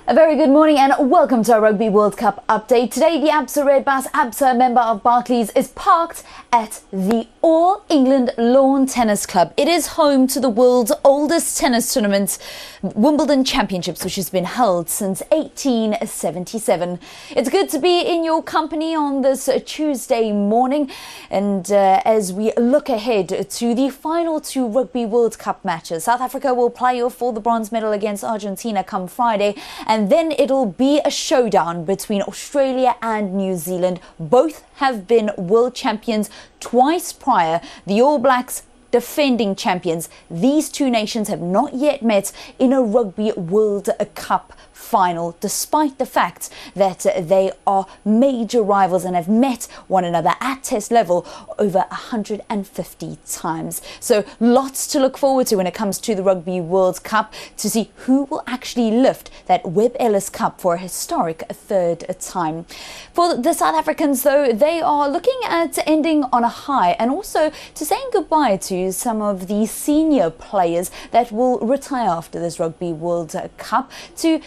A very good morning and welcome to our Rugby World Cup update. Today, the ABSA Red Bus, ABSA member of Barclays, is parked at the All England Lawn Tennis Club. It is home to the world's oldest tennis tournament, Wimbledon Championships, which has been held since 1877. It's good to be in your company on this Tuesday morning. And as we look ahead to the final two Rugby World Cup matches, South Africa will play off for the bronze medal against Argentina come Friday. And then it'll be a showdown between Australia and New Zealand. Both have been world champions twice prior. The All Blacks, defending champions. These two nations have not yet met in a Rugby World Cup final, despite the fact that they are major rivals and have met one another at test level over 150 times. So lots to look forward to when it comes to the Rugby World Cup, to see who will actually lift that Webb Ellis Cup for a historic third time. For the South Africans, though, they are looking at ending on a high and also to saying goodbye to some of the senior players that will retire after this Rugby World Cup, to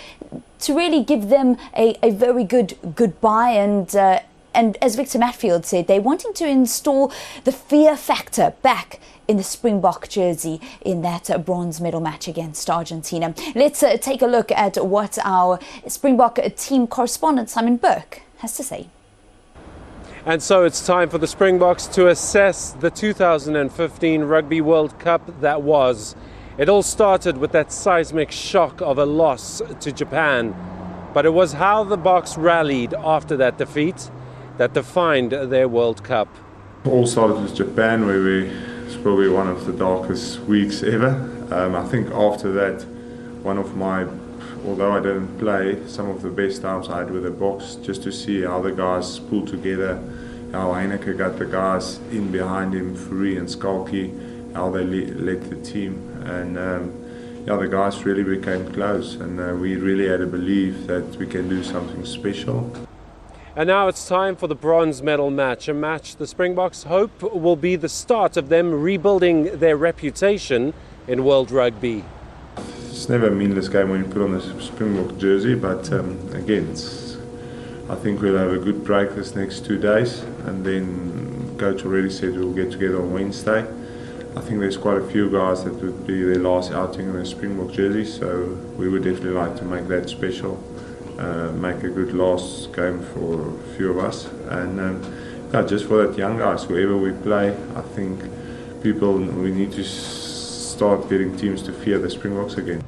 really give them a very good goodbye. And as Victor Matfield said, they're wanting to install the fear factor back in the Springbok jersey in that bronze medal match against Argentina. Let's take a look at what our Springbok team correspondent Simon Burke has to say. And so it's time for the Springboks to assess the 2015 Rugby World Cup that was. It all started with that seismic shock of a loss to Japan, but it was how the Boks rallied after that defeat that defined their World Cup. It all started with Japan, where it's probably one of the darkest weeks ever. I think after that, although I didn't play, some of the best times I had with the Boks, just to see how the guys pulled together, how Heineke got the guys in behind him, Fourie and Skalki, how they led the team. And the guys really became close, and we really had a belief that we can do something special. And now it's time for the bronze medal match, a match the Springboks hope will be the start of them rebuilding their reputation in world rugby. It's never a meaningless game when you put on the Springbok jersey, but again, I think we'll have a good break this next 2 days, and then Coach already said we'll get together on Wednesday. I think there's quite a few guys that would be their last outing in the Springbok jersey, so we would definitely like to make that special, make a good last game for a few of us, and just for that young guys, whoever we play, I think we need to start getting teams to fear the Springboks again.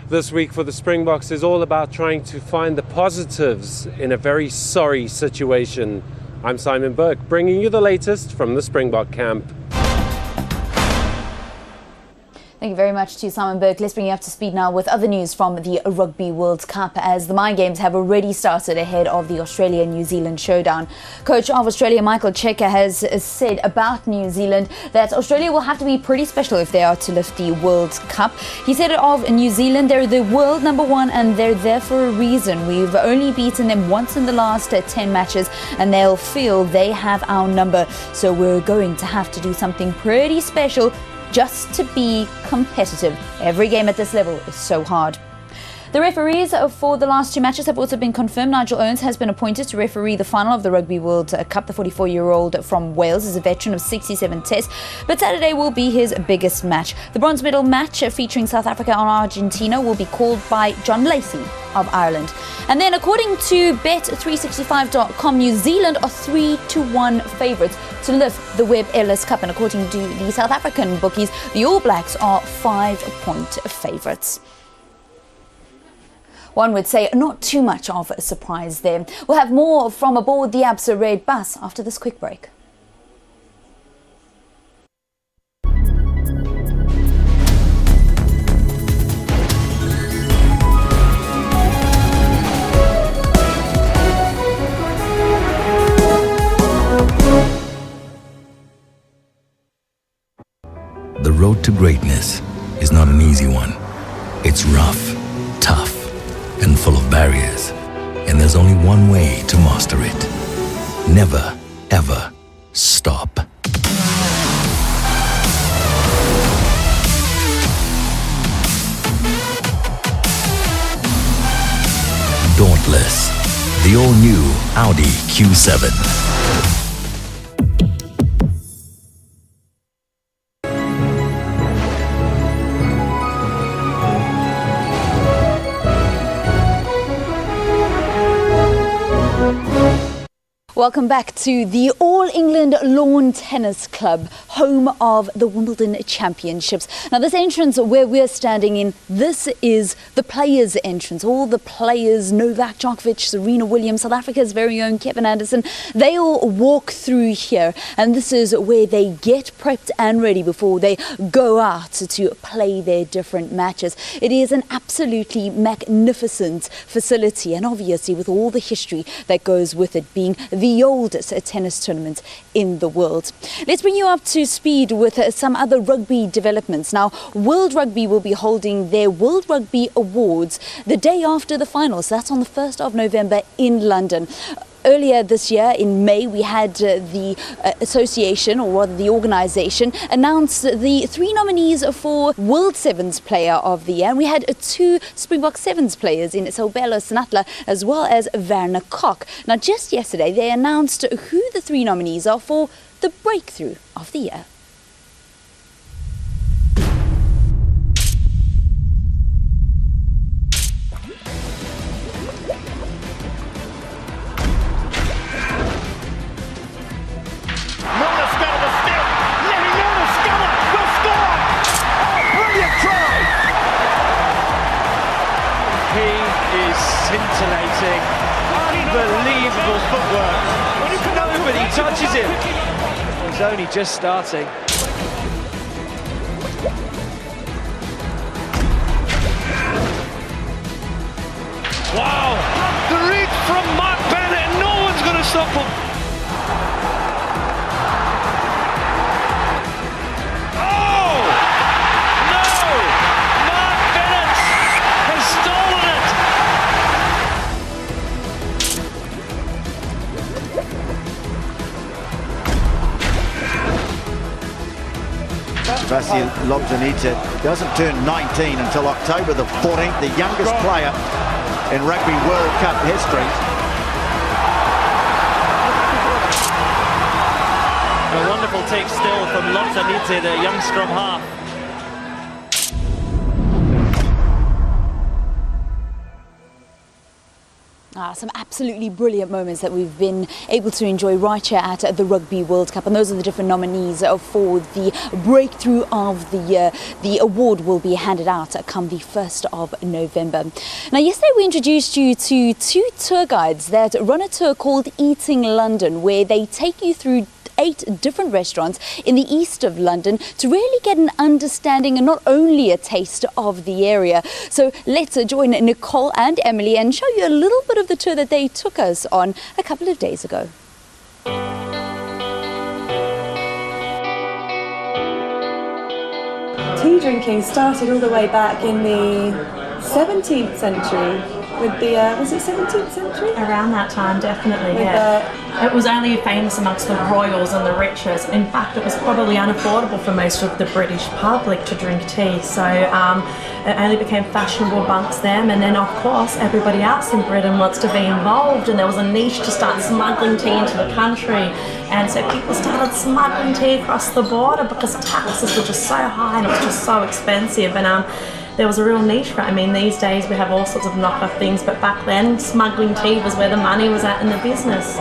This week for the Springboks is all about trying to find the positives in a very sorry situation. I'm Simon Burke, bringing you the latest from the Springbok camp. Thank you very much to Simon Burke. Let's bring you up to speed now with other news from the Rugby World Cup, as the Mind Games have already started ahead of the Australia-New Zealand showdown. Coach of Australia, Michael Cheika, has said about New Zealand that Australia will have to be pretty special if they are to lift the World Cup. He said of New Zealand, they're the world number one and they're there for a reason. We've only beaten them once in the last 10 matches and they'll feel they have our number. So we're going to have to do something pretty special just to be competitive. Every game at this level is so hard. The referees for the last two matches have also been confirmed. Nigel Owens has been appointed to referee the final of the Rugby World Cup. The 44-year-old from Wales is a veteran of 67 tests, but Saturday will be his biggest match. The bronze medal match featuring South Africa and Argentina will be called by John Lacey of Ireland. And then, according to Bet365.com, New Zealand are 3-1 favourites to lift the Webb Ellis Cup, and according to the South African bookies, the All Blacks are 5-point favourites. One would say not too much of a surprise there. We'll have more from aboard the ABSA Red Bus after this quick break. The road to greatness is not an easy one. It's rough, tough, and full of barriers. And there's only one way to master it. Never, ever stop. effortless. The all-new Audi Q7. Welcome back to the All England Lawn Tennis Club, home of the Wimbledon Championships. Now, this entrance where we're standing in, this is the players' entrance. All the players, Novak Djokovic, Serena Williams, South Africa's very own Kevin Anderson, they all walk through here. And this is where they get prepped and ready before they go out to play their different matches. It is an absolutely magnificent facility, and obviously with all the history that goes with it, being the oldest tennis tournament in the world. Let's bring you up to speed with some other rugby developments. Now, World Rugby will be holding their World Rugby Awards the day after the finals. That's on the 1st of November in London. Earlier this year, in May, we had the association, or rather the organisation, announce the 3 nominees for World Sevens Player of the Year. And we had 2 Springbok Sevens players in Sobelo Snatla as well as Werner Koch. Now, just yesterday, they announced who the 3 nominees are for the Breakthrough of the Year. Scintillating, unbelievable footwork. Nobody touches him. He's only just starting. Wow! The reach from Mark Bennett, and no one's going to stop him. Oh! No! Mark Bennett has stolen it. Vasil Lobzanidze doesn't turn 19 until October the 14th, the youngest player in Rugby World Cup history. A wonderful take still from Lobzanidze, the young scrum half. Some absolutely brilliant moments that we've been able to enjoy right here at the Rugby World Cup, and those are the different nominees for the Breakthrough of the Year. The award will be handed out come the 1st of November. Now, yesterday we introduced you to 2 tour guides that run a tour called Eating London, where they take you through 8 different restaurants in the east of London to really get an understanding and not only a taste of the area. So let's join Nicole and Emily and show you a little bit of the tour that they took us on a couple of days ago. Tea drinking started all the way back in the 17th century. With the, was it 17th century? Around that time, definitely, With yeah. It was only famous amongst the royals and the riches. In fact, it was probably unaffordable for most of the British public to drink tea. So it only became fashionable amongst them. And then, of course, everybody else in Britain wants to be involved. And there was a niche to start smuggling tea into the country. And so people started smuggling tea across the border because taxes were just so high and it was just so expensive. And there was a real niche for it. I mean, these days we have all sorts of knockoff things, but back then smuggling tea was where the money was at in the business.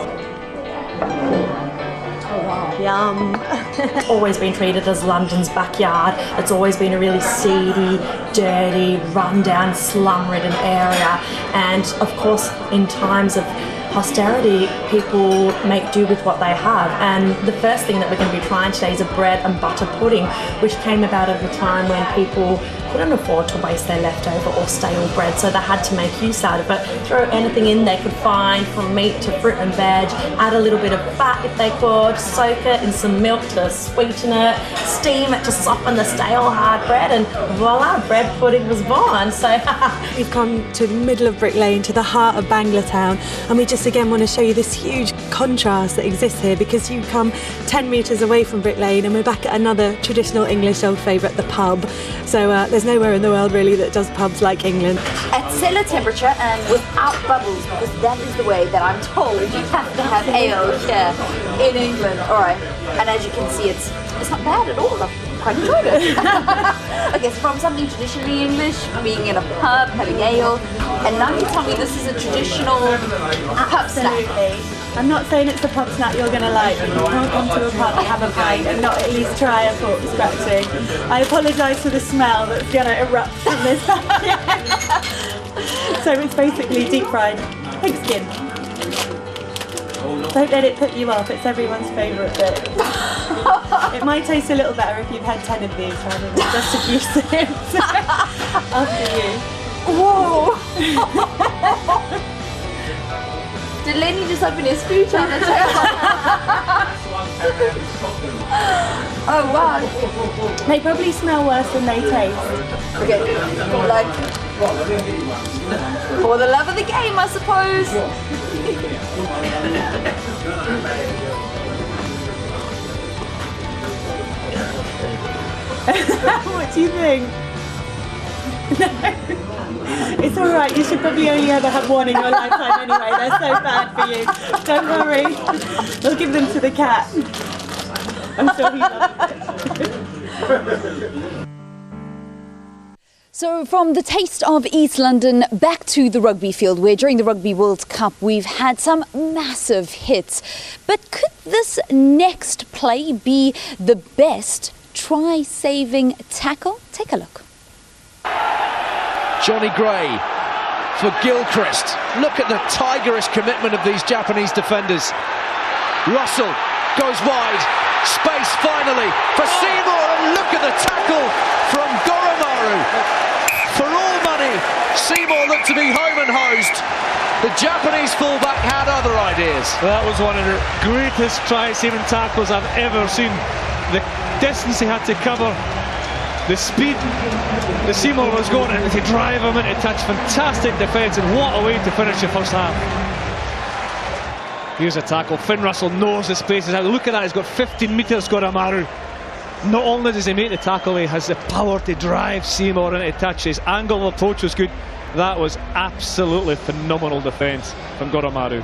Oh wow, yum. It's always been treated as London's backyard. It's always been a really seedy, dirty, run-down, slum-ridden area. And of course, in times of austerity, people make do with what they have. And the first thing that we're going to be trying today is a bread and butter pudding, which came about at a time when people couldn't afford to waste their leftover or stale bread, so they had to make use out of it. Throw anything in they could find, from meat to fruit and veg, add a little bit of fat if they could, soak it in some milk to sweeten it, steam it to soften the stale hard bread, and voila, bread pudding was born. So We've come to the middle of Brick Lane, to the heart of Bangla Town, and we just again want to show you this huge contrast that exists here, because you come 10 metres away from Brick Lane and we're back at another traditional English old favourite, the pub. So there's nowhere in the world really that does pubs like England. At cellar temperature and without bubbles, because that is the way that I'm told you have to have ale here in England. All right, and as you can see, it's not bad at all. I've quite enjoyed it. Okay, so from something traditionally English, being in a pub, having ale, and now you tell me this is a traditional pub snack. I'm not saying it's a pub snack you're going to like. You can't come to a pub and have a pint and not at least try a pork scratching. I apologise for the smell that's going to erupt from this. So it's basically deep fried pig skin. Don't let it put you off, it's everyone's favourite bit. It might taste a little better if you've had 10 of these rather than just a few sips. After you. Whoa! Did Lenny just open his scooch on the table? Oh wow. They probably smell worse than they taste. Okay, like, for the love of the game, I suppose. What do you think? It's alright, you should probably only ever have one in your lifetime anyway, they're so bad for you. Don't worry, we'll give them to the cat. I'm sure he loves it. So from the taste of East London back to the rugby field, where during the Rugby World Cup we've had some massive hits. But could this next play be the best try-saving tackle? Take a look. Johnny Gray for Gilchrist. Look at the tigerish commitment of these Japanese defenders. Russell goes wide. Space finally for Seymour, and look at the tackle from Goromaru. For all money, Seymour looked to be home and hosed. The Japanese fullback had other ideas. That was one of the greatest try-saving tackles I've ever seen. The distance he had to cover, the speed the Seymour was going, and to drive him into touch. Fantastic defence, and what a way to finish the first half. Here's a tackle. Finn Russell knows the space is out. Look at that, he's got 15 metres, Goromaru. Not only does he make the tackle, he has the power to drive Seymour into touch. His angle of approach was good. That was absolutely phenomenal defence from Goromaru.